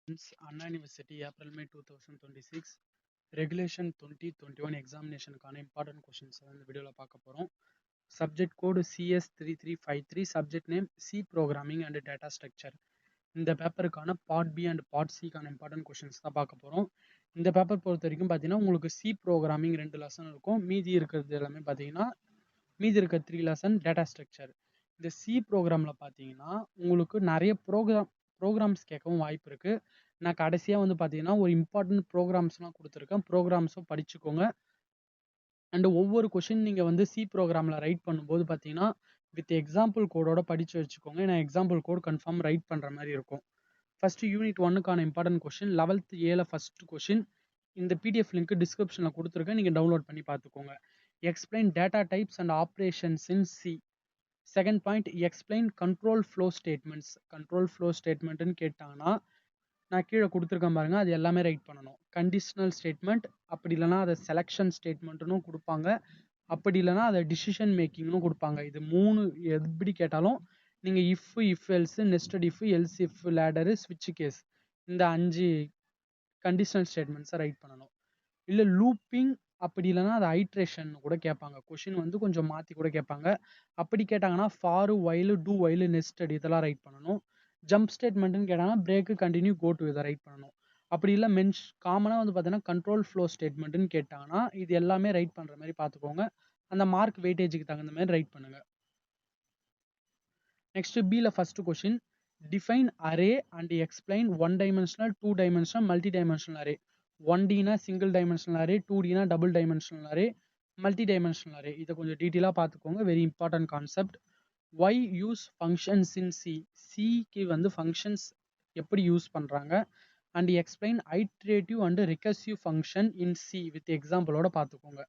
Anna University, April May 2026, Regulation 2021 examinationக்கான important questions இந்த வீடியோல பார்க்க போறோம். Subject code CS3353, subject name C programming and data structure. இந்த பேப்பருக்கான பார்ட் பி அண்ட் பார்ட் சிக்கான இம்பார்ட்டன்ட் கொஸ்டின்ஸ் தான் பார்க்க போகிறோம். இந்த பேப்பர் பொறுத்த வரைக்கும் பார்த்தீங்கன்னா உங்களுக்கு சி ப்ரோக்ராமிங் 2 லெசன் இருக்கும். மீதி இருக்கிறது எல்லாமே பார்த்தீங்கன்னா மீதி இருக்க 3 லெசன் டேட்டா ஸ்ட்ரக்சர். இந்த சி ப்ரோக்ராமில் பார்த்தீங்கன்னா உங்களுக்கு நிறைய ப்ரோக்ராம்ஸ் கேட்கவும் வாய்ப்பு இருக்குது. நான் கடைசியாக வந்து பார்த்தீங்கன்னா ஒரு இம்பார்ட்டன்ட் ப்ரோக்ராம்ஸ்லாம் கொடுத்துருக்கேன். ப்ரோக்ராம்ஸும் படிச்சுக்கோங்க. அண்ட் ஒவ்வொரு கொஷின் நீங்கள் வந்து சி ப்ரோக்ராமில் ரைட் பண்ணும்போது பார்த்தீங்கன்னா வித் எக்ஸாம்பிள் கோடோட படித்து வச்சுக்கோங்க. ஏன்னா எக்ஸாம்பிள் கோட் கன்ஃபார்ம் ரைட் பண்ணுற மாதிரி இருக்கும். ஃபஸ்ட்டு யூனிட் 1க்கான இம்பார்ட்டன்ட் கொஷின் 11th ஏல ஃபஸ்ட் கொஷின். இந்த பிடிஎஃப் லிங்க் டிஸ்கிரிப்ஷனில் கொடுத்துருக்கேன், நீங்கள் டவுன்லோட் பண்ணி பார்த்துக்கோங்க. Explain data types and operations in C. Second point explain control flow statements. Control flow ஸ்டேட்மெண்ட்டுன்னு கேட்டாங்கன்னா நான் கீழே கொடுத்துருக்கேன் பாருங்க, அது எல்லாமே ரைட் பண்ணணும். கண்டிஷனல் ஸ்டேட்மெண்ட், அப்படி இல்லைனா அதை செலெக்ஷன் ஸ்டேட்மெண்ட்னு கொடுப்பாங்க, அப்படி இல்லைனா அதை டிசிஷன் மேக்கிங்னு கொடுப்பாங்க. இது 3 எப்படி கேட்டாலும் நீங்கள் if else, nested if, else if, ladder, ஸ்விட்ச் கேஸ், இந்த 5 கண்டிஷனல் ஸ்டேட்மெண்ட்ஸை ரைட் பண்ணணும். இல்லை லூப்பிங், அப்படி இல்லைனா அது ஐட்ரேஷன் கூட கேட்பாங்க. கொஷின் வந்து கொஞ்சம் மாற்றி கூட கேட்பாங்க. அப்படி கேட்டாங்கன்னா for, while, two while, nested இதெல்லாம் ரைட் பண்ணணும். ஜம்ப் ஸ்டேட்மெண்ட்னு கேட்டாங்கன்னா பிரேக்கு, கண்டினியூ, கோ டு இதை ரைட் பண்ணணும். அப்படி இல்லை காமனாக வந்து பார்த்தீங்கன்னா கண்ட்ரோல் ஃப்ளோ ஸ்டேட்மெண்ட்னு கேட்டாங்கன்னா இது எல்லாமே ரைட் பண்ணுற மாதிரி பார்த்துக்கோங்க. அந்த மார்க் வெயிட்டேஜுக்கு தகுந்த மாதிரி ரைட் பண்ணுங்க. நெக்ஸ்ட் பியில் first question define array and explain 1 dimensional, 2 dimensional, multi dimensional array. 1Dனா சிங்கிள் டைமென்ஷனல் அரே, 2Dனா double dimensional array, multi dimensional array. இதை கொஞ்சம் டீட்டெயிலாக பார்த்துக்கோங்க. Very important concept. Why use functions in C. சிக்கு வந்து ஃபங்க்ஷன்ஸ் எப்படி யூஸ் பண்ணுறாங்க. And explain iterative and recursive function in C with எக்ஸாம்பிளோட பார்த்துக்கோங்க.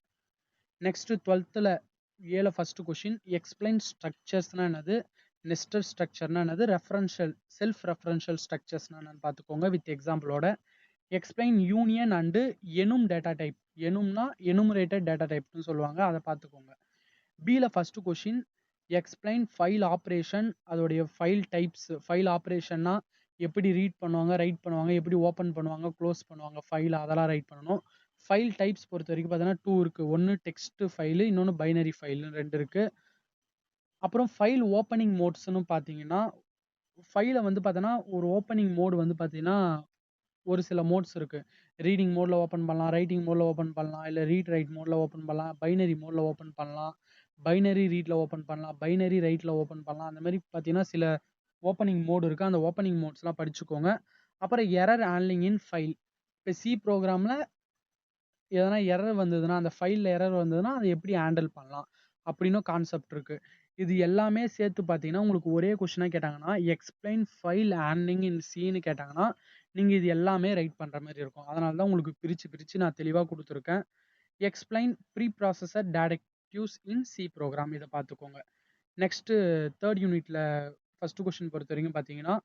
நெக்ஸ்ட் 12th ஏல ஃபர்ஸ்ட் கொஷின் எக்ஸ்பிளைன் ஸ்ட்ரக்சர்ஸ்னா என்னது, நெஸ்டட் ஸ்ட்ரக்சர்னா என்னது, ரெஃபரன்ஷியல் செல்ஃப் ரெஃபரன்ஷியல் ஸ்ட்ரக்சர்ஸ்னா என்னன்னு பார்த்துக்கோங்க வித் எக்ஸாம்பிளோட. எக்ஸ்பிளைன் யூனியன் அண்டு எனும் டேட்டா டைப். எனும்னா எனுமரேட்டட் டேட்டா டைப்னு சொல்லுவாங்க, அதை பார்த்துக்கோங்க. பியில் first question explain file operation, அதோடைய ஃபைல் டைப்ஸ். ஃபைல் ஆப்ரேஷன்னா எப்படி ரீட் பண்ணுவாங்க, ரைட் பண்ணுவாங்க, எப்படி ஓப்பன் பண்ணுவாங்க, க்ளோஸ் பண்ணுவாங்க ஃபைல், அதெல்லாம் ரைட் பண்ணணும். ஃபைல் டைப்ஸ் பொறுத்த வரைக்கும் பார்த்தீங்கன்னா 2 இருக்குது. ஒன்று டெக்ஸ்ட் ஃபைலு, இன்னொன்று பைனரி ஃபைல்னு 2 இருக்குது. அப்புறம் ஃபைல் ஓப்பனிங் மோட்ஸ்னு பார்த்தீங்கன்னா ஃபைலை வந்து பார்த்தீங்கன்னா ஒரு ஓப்பனிங் மோடு வந்து பார்த்தீங்கன்னா ஒரு சில மோட்ஸ் இருக்குது. ரீடிங் மோடில் ஓப்பன் பண்ணலாம், ரைட்டிங் மோடில் ஓப்பன் பண்ணலாம், இல்லை ரீட் ரைட் மோடில் ஓப்பன் பண்ணலாம், பைனரி மோடில் ஓப்பன் பண்ணலாம், பைனரி ரீடில் ஓப்பன் பண்ணலாம், பைனரி ரைட்டில் ஓப்பன் பண்ணலாம். அந்த மாதிரி பார்த்தீங்கன்னா சில ஓப்பனிங் மோடு இருக்குது. அந்த ஓப்பனிங் மோட்ஸ்லாம் படிச்சுக்கோங்க. அப்புறம் எரர் ஹேண்ட்லிங் இன் ஃபைல். இப்போ சி ப்ரோக்ராமில் எதனா எரர் வந்ததுன்னா, அந்த ஃபைலில் எரர் வந்ததுன்னா அதை எப்படி ஹேண்டில் பண்ணலாம் அப்படின்னு கான்செப்ட் இருக்குது. இது எல்லாமே சேர்த்து பார்த்தீங்கன்னா உங்களுக்கு ஒரே கொஸ்டினாக கேட்டாங்கன்னா எக்ஸ்பிளைன் ஃபைல் ஹேண்ட்லிங் இன் சின்னு கேட்டாங்கன்னா நீங்கள் இது எல்லாமே ரைட் பண்ணுற மாதிரி இருக்கும். அதனால தான் உங்களுக்கு பிரித்து நான் தெளிவாக கொடுத்துருக்கேன். எக்ஸ்பிளைன் ப்ரீ ப்ராசஸர் டைரக்டிவ்ஸ் இன் சி ப்ரோக்ராம், இதை பார்த்துக்கோங்க. நெக்ஸ்ட்டு 3rd யூனிட்டில் ஃபர்ஸ்ட் கொஸ்டின் பொறுத்த வரைக்கும் பார்த்தீங்கன்னா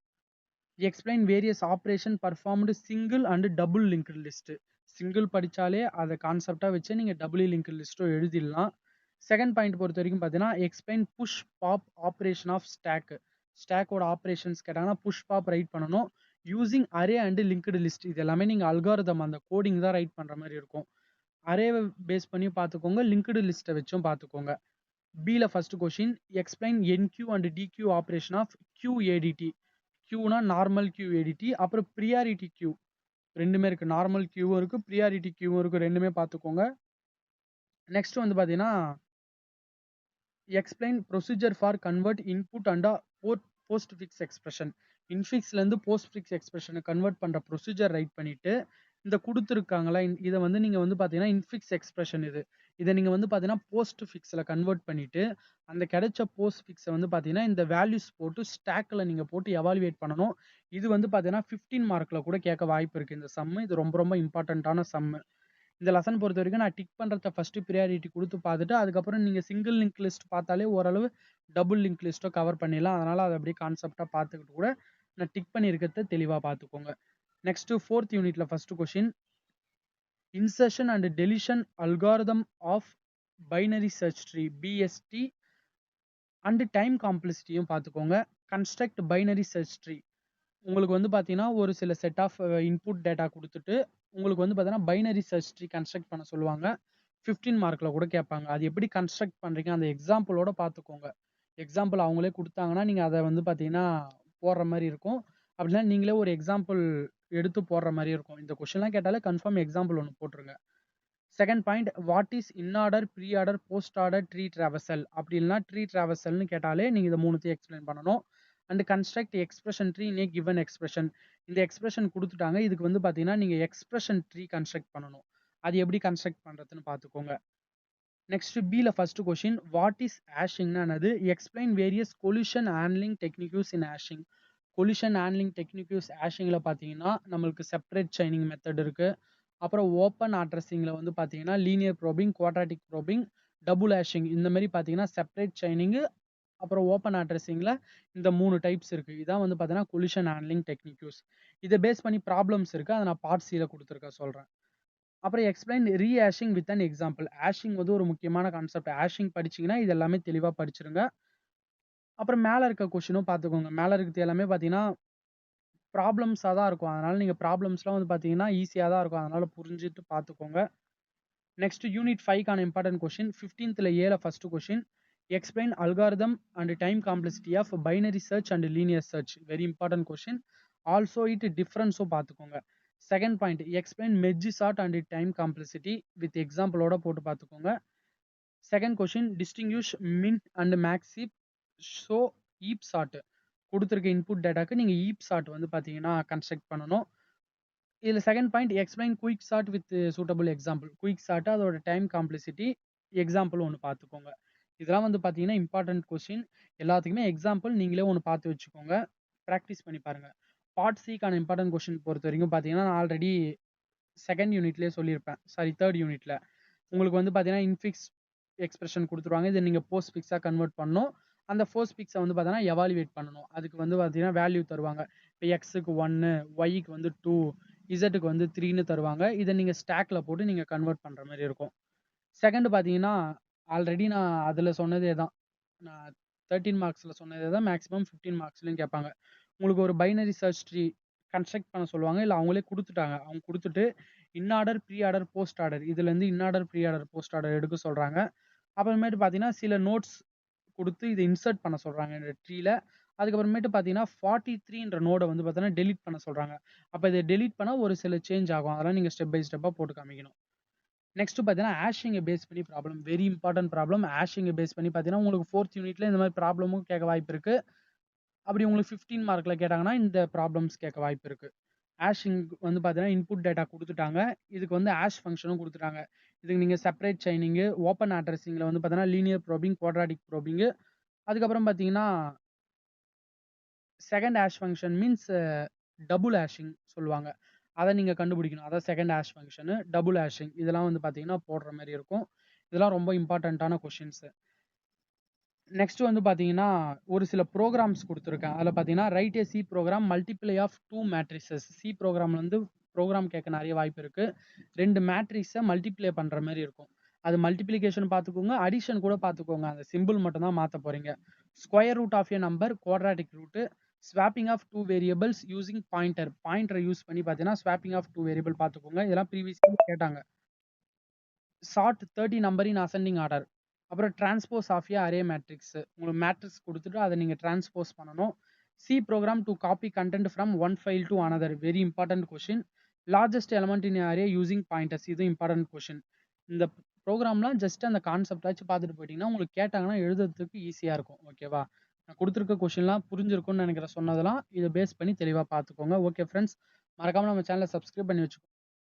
explain various operation performed single and double linked list. Single படித்தாலே அதை கான்செப்டாக வச்சு நீங்கள் டபுள் லிங்க்டு லிஸ்ட்டோ எழுதிடலாம். செகண்ட் பாயிண்ட் பொறுத்த வரைக்கும் பார்த்தீங்கன்னா explain push pop operation of stack. ஸ்டாக்கோட ஆப்ரேஷன்ஸ் கேட்டாங்கன்னா புஷ் பாப் ரைட் பண்ணணும் using array and linked list. இது எல்லாமே நீங்கள் அல்காரிதம் அந்த கோடிங் தான் ரைட் பண்ணுற மாதிரி இருக்கும். அரேவை பேஸ் பண்ணி பார்த்துக்கோங்க, லிங்க்டு லிஸ்ட்டை வச்சும் பார்த்துக்கோங்க. பியில் first question explain enqueue and dequeue operation of QADT. கியூனா நார்மல் QADT, அப்புறம் ப்ரியாரிட்டி கியூ ரெண்டுமே இருக்குது. நார்மல் கியூவும் இருக்குது, ப்ரியாரிட்டி கியூவும் இருக்குது, ரெண்டுமே பார்த்துக்கோங்க. நெக்ஸ்ட் வந்து பார்த்தீங்கன்னா explain procedure for convert input and postfix expression. இன்ஃபிக்ஸ்லேருந்து போஸ்ட் ஃபிக்ஸ் எக்ஸ்பிரஷனை கன்வெர்ட் பண்ணுற ப்ரொசீஜர் ரைட் பண்ணிவிட்டு இந்த கொடுத்துருக்காங்களா இதை வந்து நீங்கள் வந்து பார்த்தீங்கன்னா இன்ஃபிக்ஸ் எக்ஸ்பிரஷன் இதை நீங்கள் வந்து பார்த்தீங்கன்னா போஸ்ட் ஃபிக்ஸில் கன்வெர்ட் பண்ணிவிட்டு அந்த கிடைச்ச போஸ்ட் ஃபிக்ஸை வந்து பார்த்தீங்கன்னா இந்த வேல்யூஸ் போட்டு ஸ்டாக்கில் நீங்கள் போட்டு எவாலுவேட் பண்ணணும். இது வந்து பார்த்தீங்கன்னா 15 மார்க்கில் கூட கேட்க வாய்ப்பு இருக்குது இந்த சம்மு. இது ரொம்ப ரொம்ப இம்பார்ட்டண்ட்டான சம்மு. இந்த லெசன் பொறுத்த வரைக்கும் நான் டிக் பண்ணுறத ஃபஸ்ட்டு ப்ரியாரிட்டி கொடுத்து பார்த்துட்டு அதுக்கப்புறம் நீங்கள் சிங்கிள் லிங்க் லிஸ்ட் பார்த்தாலே ஓரளவு டபுள் லிங்க் லிஸ்ட்டோ கவர் பண்ணிடலாம். அதனால் அதை அப்படியே கான்செப்டாக பார்த்துக்கிட்டு கூட நான் டிக் பண்ணியிருக்கிறத தெளிவாக பார்த்துக்கோங்க. நெக்ஸ்ட்டு 4th யூனிட்டில் first question insertion and deletion algorithm of binary search tree BST and time காம்ப்ளெக்சிட்டியும் பார்த்துக்கோங்க. Construct binary search tree. உங்களுக்கு வந்து பார்த்தீங்கன்னா, ஒரு சில செட் ஆஃப் இன்புட் டேட்டா குடுத்துட்டு, உங்களுக்கு வந்து பார்த்தீங்கன்னா, பைனரி சர்ச் ட்ரீ கன்ஸ்ட்ரக்ட் பண்ண சொல்லுவாங்க. 15 மார்க்ல கூட கேட்பாங்க. அது எப்படி கன்ஸ்ட்ரக்ட் பண்றீங்க? அந்த எக்ஸாம்பிளோட பார்த்துக்கோங்க. எக்ஸாம்பிள் அவங்களே குடுத்தாங்கன்னா, நீங்க அத வந்து பார்த்தீங்கன்னா, போடுற மாரி இருக்கும். அப்படின்னா நீங்களே ஒரு எக்ஸாம்பிள் எடுத்து போடுற மாரி இருக்கும். இந்த கொஸ்டின்லாம் கேட்டாலே கன்ஃபார்ம் எக்ஸாம்பிள் ஒண்ணு போட்டுருங்க. Second point what is in order, pre order, post order tree traversal அப்படி இல்லைனா ட்ரீ ட்ராவர்சல்னு கேட்டாலே நீங்க இத 3த்தையும் எக்ஸ்பிளைன் பண்ணணும். And construct expression tree in a given expression. இந்த எக்ஸ்பிரஷன் குடுத்துட்டாங்க. இதுக்கு வந்து பார்த்தீங்கன்னா, நீங்க எக்ஸ்பிரஷன் ட்ரீ கன்ஸ்ட்ரக்ட் பண்ணணும். அது எப்படி கன்ஸ்ட்ரக்ட் பண்றதுன்னு பார்த்துக்கோங்க. நெக்ஸ்ட் பில ஃபர்ஸ்ட் கொஸ்டின் வாட் இஸ் ஹேஷிங்னா என்னது? Explain various collision handling techniques in hashing. Collision handling techniques ஹேஷிங்ல பார்த்தீங்கன்னா, நம்மளுக்கு செப்பரேட் செயினிங் மெத்தட் இருக்கு. அப்புறம் ஓப்பன் அட்ரஸிங்ல வந்து பார்த்தீங்கன்னா, linear probing, quadratic probing, double hashing இந்த மாரி பார்த்தீங்கன்னா, செப்பரேட் செயினிங் அப்புறம் ஓப்பன் அட்ரஸிங்ல இந்த 3 டைப்ஸ் இருக்கு. இதான் வந்து பார்த்தீங்கன்னா, கொலிஷன் ஹேண்ட்லிங் டெக்னிக்யூஸ். இத பேஸ் பண்ணி ப்ராப்ளம்ஸ் இருக்கு. அத நான் பார்ட் சில குடுத்துருக்கேன் சொல்றேன். அப்புறம் explain rehashing with an example. Hashing வந்து ஒரு முக்கியமான கான்செப்ட். ஹேஷிங் படிச்சீங்கன்னா, இது எல்லாமே தெளிவா படிச்சிருங்க. அப்புறம் மேல இருக்க கொஸ்டினும் பார்த்துக்கோங்க. மேல இருக்கிறது எல்லாமே பார்த்தீங்கன்னா, ப்ராப்ளம்ஸா தான் இருக்கும். அதனால நீங்க ப்ராப்ளம்ஸ்லாம் வந்து பார்த்தீங்கன்னா, ஈஸியா தான் இருக்கும். அதனால புரிஞ்சுட்டு பார்த்துக்கோங்க. நெக்ஸ்ட் யூனிட் 5க்கான இம்பார்ட்டன்ட் கொஸ்டின் 15ல ஏல first question explain algorithm and time complexity of binary search and linear search. Very important question. Also it டிஃபரன்ஸும் பார்த்துக்கோங்க. Second point explain merge sort and time complexity with எக்ஸாம்பிளோட போட்டு பார்த்துக்கோங்க. Second question distinguish min and max heap. So heap sort கொடுத்துருக்க input டேட்டாக்கு நீங்க heap sort வந்து பார்த்தீங்கன்னா கன்ஸ்ட்ரக்ட் பண்ணணும். இதுல second point explain quick sort with suitable example. Quick chart அதோட டைம் காம்ப்ளெக்சிட்டி எக்ஸாம்பிள் ஒன்று பார்த்துக்கோங்க. இதெல்லாம் வந்து பார்த்தீங்கன்னா இம்பார்ட்டன்ட் கொஸ்டின். எல்லாத்துக்குமே எக்ஸாம்பிள் நீங்களே ஒன்று பார்த்து வச்சுக்கோங்க. ப்ராக்டிஸ் பண்ணி பாருங்க. பார்ட் சிக்கான இம்பார்ட்டன்ட் கொஸ்டின் பொறுத்த வரைக்கும் பார்த்தீங்கன்னா நான் ஆல்ரெடி செகண்ட் யூனிட்லேயே சொல்லியிருப்பேன். சாரி தேர்ட் யூனிட்ல உங்களுக்கு வந்து பார்த்தீங்கன்னா இன்ஃபிக்ஸ் எக்ஸ்பிரஷன் கொடுத்துருவாங்க. இதை நீங்கள் போஸ்ட் ஃபிக்ஸாக கன்வெர்ட் பண்ணணும். அந்த போஸ்ட் ஃபிக்ஸை வந்து பார்த்தீங்கன்னா எவாலுவேட் பண்ணணும். அதுக்கு வந்து பார்த்தீங்கன்னா வேல்யூ தருவாங்க. இப்போ எக்ஸுக்கு 1, ஒய்க்கு வந்து 2, இசட்டுக்கு வந்து 3ன்னு தருவாங்க. இதை நீங்கள் ஸ்டாக்ல போட்டு நீங்கள் கன்வெர்ட் பண்ணுற மாதிரி இருக்கும். செகண்ட் பார்த்தீங்கன்னா ஆல்ரெடி நான் அதில் சொன்னதே தான். நான் 13 மார்க்ஸில் சொன்னதே தான் மேக்ஸிமம் 15 மார்க்ஸ்லையும் கேட்பாங்க. உங்களுக்கு ஒரு பைனரி சர்ச் ட்ரீ கன்ஸ்ட்ரக்ட் பண்ண சொல்லுவாங்க. இல்லை அவங்களே கொடுத்துட்டாங்க. அவங்க கொடுத்துட்டு in order, pre order, post order இதுலேருந்து in order, pre order, post order எடுக்க சொல்கிறாங்க. அப்புறமேட்டு பார்த்தீங்கன்னா சில நோட்ஸ் கொடுத்து இதை இன்சர்ட் பண்ண சொல்கிறாங்க இந்த ட்ரீல. அதுக்கப்புறமேட்டு பார்த்தீங்கன்னா 43ன்ற நோடை வந்து பார்த்தீங்கன்னா டெலீட் பண்ண சொல்கிறாங்க. அப்போ இதை டெலீட் பண்ணால் ஒரு சில சேஞ்ச் ஆகும். அதெல்லாம் நீங்கள் ஸ்டெப் பை ஸ்டெப்பாக போட்டு காமிக்கணும். நெக்ஸ்ட் பார்த்தீங்கன்னா ஹேஷிங்கை பேஸ் பண்ணி ப்ராப்ளம். Very important problem. ஹேஷிங்கை பேஸ் பண்ணி பார்த்தீங்கன்னா உங்களுக்கு 4th யூனிட்ல இந்த மாதிரி ப்ராப்ளமும் கேட்க வாய்ப்பு இருக்கு. அப்படி உங்களுக்கு 15 மார்க்ல கேட்டாங்கன்னா இந்த ப்ராப்ளம்ஸ் கேட்க வாய்ப்பு இருக்கு. ஹேஷிங் வந்து பார்த்தீங்கன்னா இன்புட் டேட்டா கொடுத்துட்டாங்க. இதுக்கு வந்து ஹேஷ் ஃபங்க்ஷனும் கொடுத்துட்டாங்க. இதுக்கு நீங்கள் செப்பரேட் செயினிங், ஓப்பன் அட்ரஸிங்கில் வந்து பார்த்தீங்கன்னா லீனியர் ப்ரோபிங், குவாட்ராட்டிக் ப்ரோபிங். அதுக்கப்புறம் பார்த்தீங்கன்னா second hash function means double hashing சொல்லுவாங்க. அதை நீங்கள் கண்டுபிடிக்கணும். அதான் second hash function, double hashing இதெல்லாம் வந்து பார்த்தீங்கன்னா போடுற மாதிரி இருக்கும். இதெல்லாம் ரொம்ப இம்பார்ட்டண்ட்டான கொஷின்ஸ். நெக்ஸ்ட் வந்து பார்த்தீங்கன்னா ஒரு சில ப்ரோக்ராம்ஸ் கொடுத்துருக்கேன். அதில் பார்த்தீங்கன்னா write a C program multiply of 2 matrices. C ப்ரோக்ராம்ல வந்து ப்ரோக்ராம் கேட்க நிறைய வாய்ப்பு இருக்கு. 2 மேட்ரிக்ஸை மல்டிப்ளை பண்ற மாதிரி இருக்கும். அது மல்டிப்ளிகேஷன் பார்த்துக்கோங்க, அடிஷன் கூட பார்த்துக்கோங்க. அந்த சிம்பிள் மட்டும் தான் மாற்ற போறீங்க. Square root of a number, quadratic root, swapping of 2 variables using pointer. பாயிண்டரை யூஸ் பண்ணி பார்த்தீங்கன்னா ஸ்வாப்பிங் ஆஃப் 2 வேரியபிள் பார்த்துக்கோங்க. இதெல்லாம் ப்ரீவியஸ்லி கேட்டாங்க. Sort 30 number in ascending order. அப்புறம் transpose of a array matrix. உங்களுக்கு மேட்ரிக்ஸ் கொடுத்துட்டு அதை நீங்கள் டிரான்ஸ்போஸ் பண்ணணும். C program to copy content from one file to another. Very important question. Largest element in array using pointers. இது important question. இந்த ப்ரோக்ராம்லாம் just அந்த கான்செப்ட் வச்சு பார்த்துட்டு போயிட்டீங்கன்னா உங்களுக்கு கேட்டாங்கன்னா எழுதுறதுக்கு ஈஸியாக இருக்கும். ஓகேவா? நான் கொடுத்துருக்க கொஷின்லாம் புரிஞ்சிருக்கும்னு நினைக்கிறேன் சொன்னதெல்லாம். இதை பேஸ் பண்ணி தெளிவாக பார்த்துக்கோங்க. ஓகே ஃப்ரெண்ட்ஸ், மறக்காம நம்ம சேனலை சப்ஸ்கிரைப் பண்ணி வச்சுக்கோங்க.